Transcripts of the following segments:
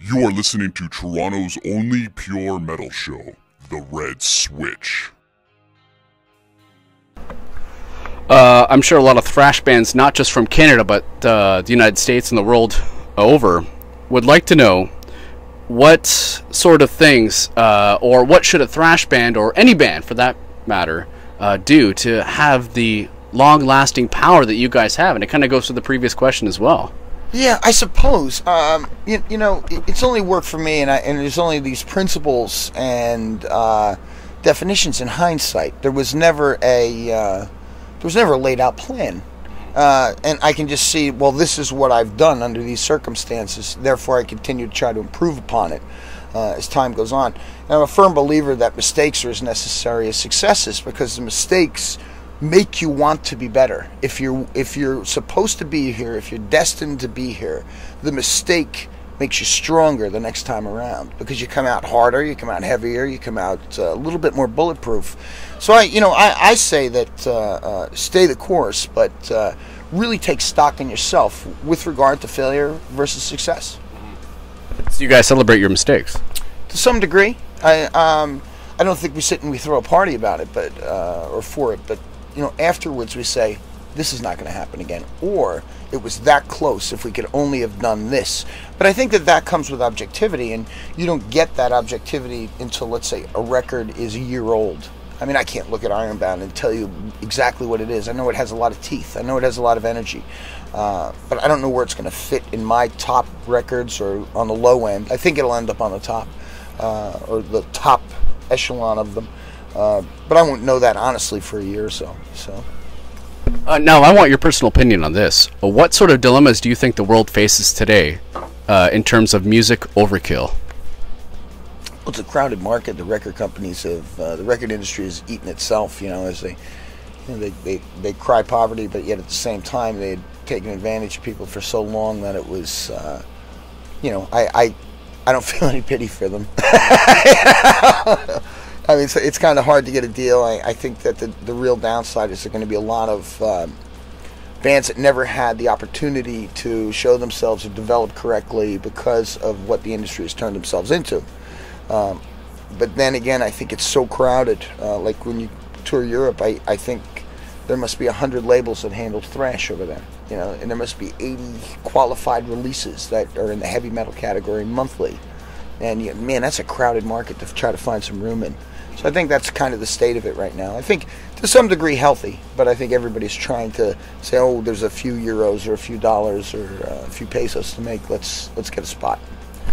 You are listening to Toronto's only pure metal show, The Red Switch. I'm sure a lot of thrash bands, not just from Canada, but the United States and the world over, would like to know what sort of things, or what should a thrash band, or any band for that matter, do to have the long-lasting power that you guys have? And it kind of goes to the previous question as well. Yeah, I suppose. You know, it's only worked for me, and there's only these principles and definitions in hindsight. There was never a laid out plan, and I can just see, well, this is what I've done under these circumstances. Therefore, I continue to try to improve upon it as time goes on. And I'm a firm believer that mistakes are as necessary as successes, because the mistakes make you want to be better. If you're supposed to be here, if you're destined to be here, the mistake makes you stronger the next time around, because you come out harder, you come out heavier, you come out a little bit more bulletproof. So I say that stay the course, but really take stock in yourself with regard to failure versus success. So you guys celebrate your mistakes? To some degree. I don't think we sit and we throw a party about it, but or for it, but afterwards we say, this is not going to happen again, or it was that close if we could only have done this. But I think that comes with objectivity, and you don't get that objectivity until, let's say, a record is a year old. I mean, I can't look at Ironbound and tell you exactly what it is. I know it has a lot of teeth. I know it has a lot of energy. But I don't know where it's going to fit in my top records or on the low end. I think it'll end up on the top, or the top echelon of them. But I won't know that honestly for a year or so. Now, I want your personal opinion on this. What sort of dilemmas do you think the world faces today in terms of music overkill? Well, it's a crowded market. The record companies have, the record industry has eaten itself, as they cry poverty, but yet at the same time they had taken advantage of people for so long that it was, I don't feel any pity for them. I mean, it's kind of hard to get a deal. I think that the real downside is there are going to be a lot of bands that never had the opportunity to show themselves or develop correctly because of what the industry has turned themselves into. But then again, I think it's so crowded. Like when you tour Europe, I think there must be 100 labels that handle thrash over there. And there must be 80 qualified releases that are in the heavy metal category monthly. And man, that's a crowded market to try to find some room in. So I think that's kind of the state of it right now. I think to some degree healthy, but I think everybody's trying to say, oh, there's a few euros or a few dollars or a few pesos to make. Let's get a spot.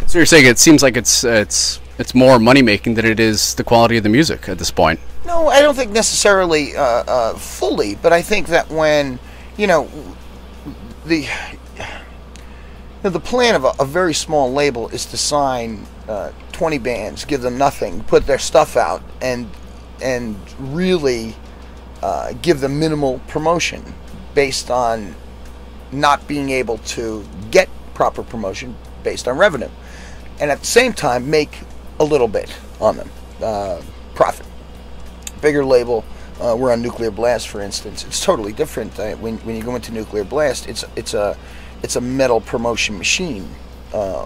So you're saying it seems like it's more money making than it is the quality of the music at this point? No, I don't think necessarily fully, but I think that when the plan of a very small label is to sign 20 bands, give them nothing, put their stuff out, and really give them minimal promotion based on not being able to get proper promotion based on revenue, and at the same time make a little bit on them, profit. Bigger label, we're on Nuclear Blast, for instance. It's totally different. When you go into Nuclear Blast, it's a metal promotion machine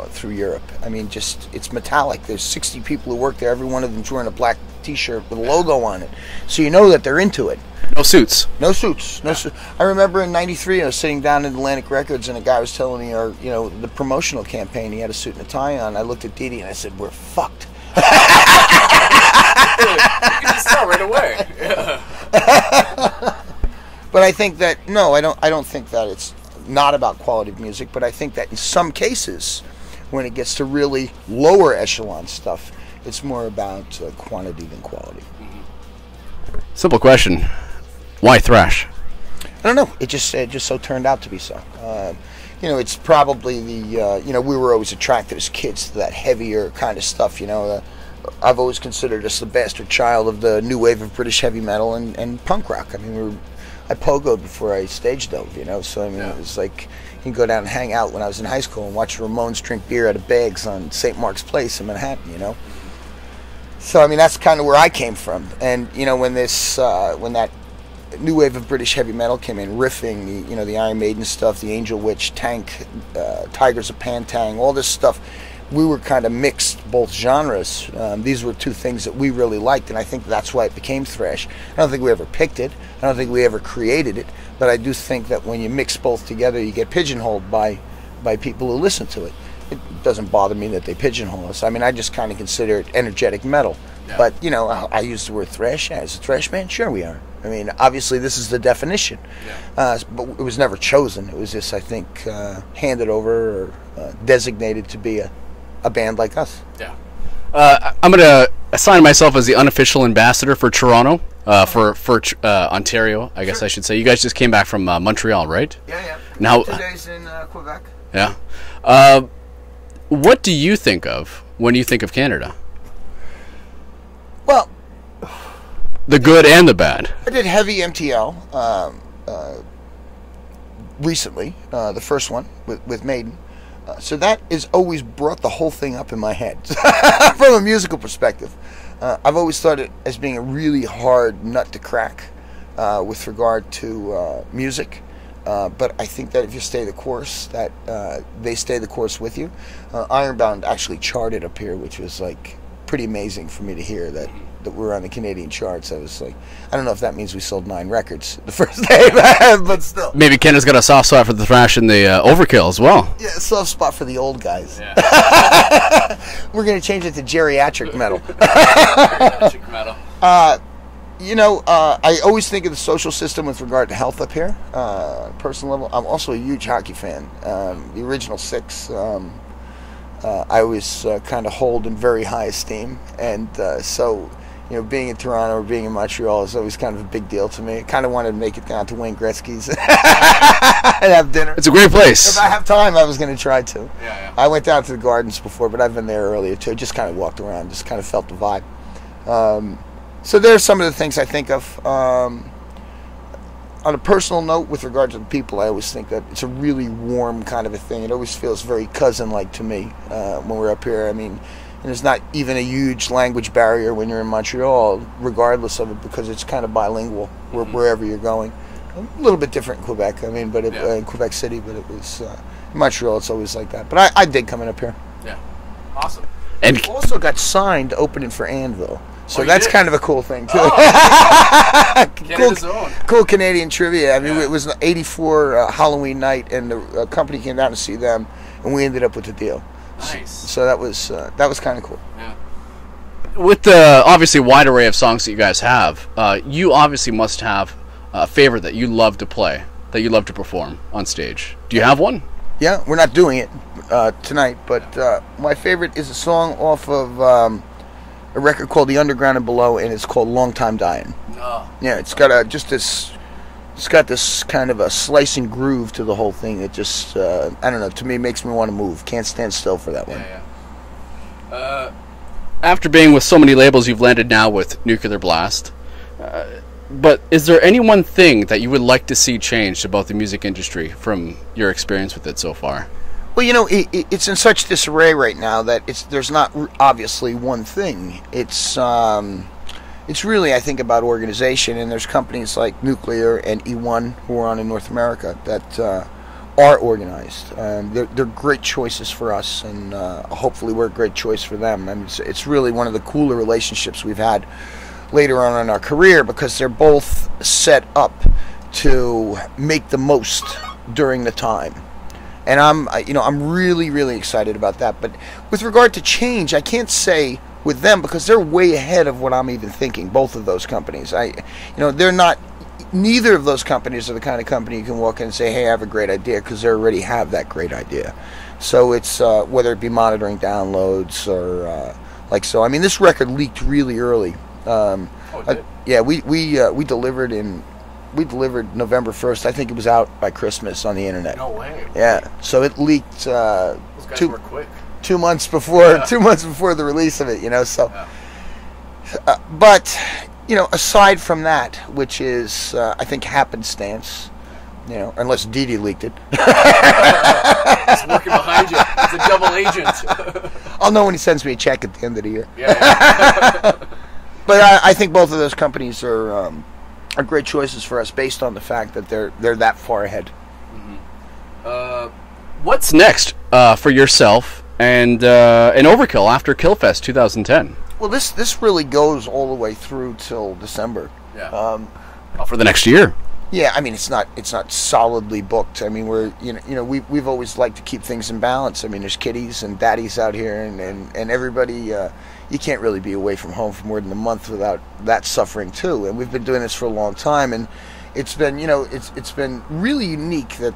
through Europe. I mean, it's metallic. There's 60 people who work there. Every one of them's wearing a black T-shirt with a logo on it, so you know that they're into it. No suits. No suits. No suits. I remember in '93, I was sitting down at Atlantic Records, and a guy was telling me, the promotional campaign. He had a suit and a tie on. I looked at Dee Dee and I said, "We're fucked." You can just tell right away. Yeah. But I think that I don't think that it's not about quality of music, but I think that in some cases, when it gets to really lower echelon stuff, it's more about quantity than quality. Simple question: why thrash? I don't know. It just so turned out to be so. It's probably the we were always attracted as kids to that heavier kind of stuff. I've always considered us the bastard child of the new wave of British heavy metal and punk rock. I mean, I pogoed before I stage dove, so I mean, It was like you can go down and hang out when I was in high school and watch the Ramones drink beer out of bags on St. Mark's Place in Manhattan, So I mean, that's kind of where I came from. And when that new wave of British heavy metal came in, riffing the Iron Maiden stuff, the Angel Witch, Tank, Tigers of Pantang, all this stuff, we were kind of mixed both genres. These were two things that we really liked, and I think that's why it became thrash. I don't think we ever picked it. I don't think we ever created it, but I do think that when you mix both together, you get pigeonholed by people who listen to it. It doesn't bother me that they pigeonhole us. I mean, I just kind of consider it energetic metal. Yeah. But, you know, I use the word thrash. As a thrash band, sure we are. I mean, obviously this is the definition. Yeah. But it was never chosen. It was just, I think, handed over or designated to be a band like us. Yeah. I'm going to assign myself as the unofficial ambassador for Toronto, for Ontario, I guess I should say. You guys just came back from Montreal, right? Yeah. Now, 2 days in Quebec. Yeah. What do you think of when you think of Canada? Well, the good and the bad. I did heavy MTL recently, the first one with Maiden. So that has always brought the whole thing up in my head from a musical perspective. I've always thought it as being a really hard nut to crack with regard to music. But I think that if you stay the course, that they stay the course with you. Ironbound actually charted up here, which was like pretty amazing for me to hear that we were on the Canadian charts. I was like, I don't know if that means we sold 9 records the first day, but still. Maybe Canada's got a soft spot for the thrash and the Overkill as well. Yeah, a soft spot for the old guys. Yeah. We're going to change it to geriatric metal. Geriatric metal. You know, I always think of the social system with regard to health up here, on a personal level. I'm also a huge hockey fan. The original 6, I always kind of hold in very high esteem. And so, you know, being in Toronto or being in Montreal is always kind of a big deal to me. I kind of wanted to make it down to Wayne Gretzky's and have dinner. It's a great place. If I have time, I was going to try to. Yeah. I went down to the Gardens before, but I've been there earlier too. Just kind of walked around, just kind of felt the vibe. So there's some of the things I think of. On a personal note, with regard to the people, I always think that it's a really warm kind of a thing. It always feels very cousin-like to me when we're up here. I mean, and there's not even a huge language barrier when you're in Montreal, regardless of it, because it's kind of bilingual wherever you're going. A little bit different in Quebec, I mean, but in Quebec City, but it was in Montreal. It's always like that. But I dig coming up here. Yeah, awesome. And also got signed opening for Anvil. So that's kind of a cool thing, too. Cool Canadian trivia. I mean, it was an 84 Halloween night, and the company came down to see them, and we ended up with the deal. Nice. So that was kind of cool. Yeah. With the obviously wide array of songs that you guys have, you obviously must have a favorite that you love to play, that you love to perform on stage. Do you have one? Yeah, we're not doing it tonight, but my favorite is a song off of a record called The Underground and Below, and it's called Long Time Dying. Oh. Yeah, it's got this kind of a slicing groove to the whole thing. It just I don't know, to me makes me want to move. Can't stand still for that one. Yeah. After being with so many labels, you've landed now with Nuclear Blast. But is there any one thing that you would like to see changed about the music industry from your experience with it so far? Well, you know, it's in such disarray right now that there's not obviously one thing. It's really, I think, about organization, and there's companies like Nuclear and E1 who are on in North America that are organized. They're great choices for us, and hopefully we're a great choice for them. I mean, it's really one of the cooler relationships we've had later on in our career, because they're both set up to make the most during the time. And I'm really, really excited about that. But with regard to change, I can't say with them, because they're way ahead of what I'm even thinking. Both of those companies, they're not. Neither of those companies are the kind of company you can walk in and say, "Hey, I have a great idea," because they already have that great idea. So it's whether it be monitoring downloads or so. I mean, this record leaked really early. Yeah, we delivered in. We delivered November 1st. I think it was out by Christmas on the internet. No way. Yeah, so it leaked Those guys were quick. 2 months before 2 months before the release of it. So, but aside from that, which is I think happenstance, unless Dee Dee leaked it. It's working behind you. It's a double agent. I'll know when he sends me a check at the end of the year. Yeah. But I think both of those companies are great choices for us based on the fact that they're that far ahead. Mm-hmm. What's next for yourself and Overkill after Killfest 2010. Well, this really goes all the way through till December. Yeah. For the next year. Yeah, I mean it's not solidly booked. I mean we've always liked to keep things in balance. I mean there's kiddies and daddies out here and everybody. You can't really be away from home for more than a month without that suffering too. And we've been doing this for a long time, and it's been it's been really unique that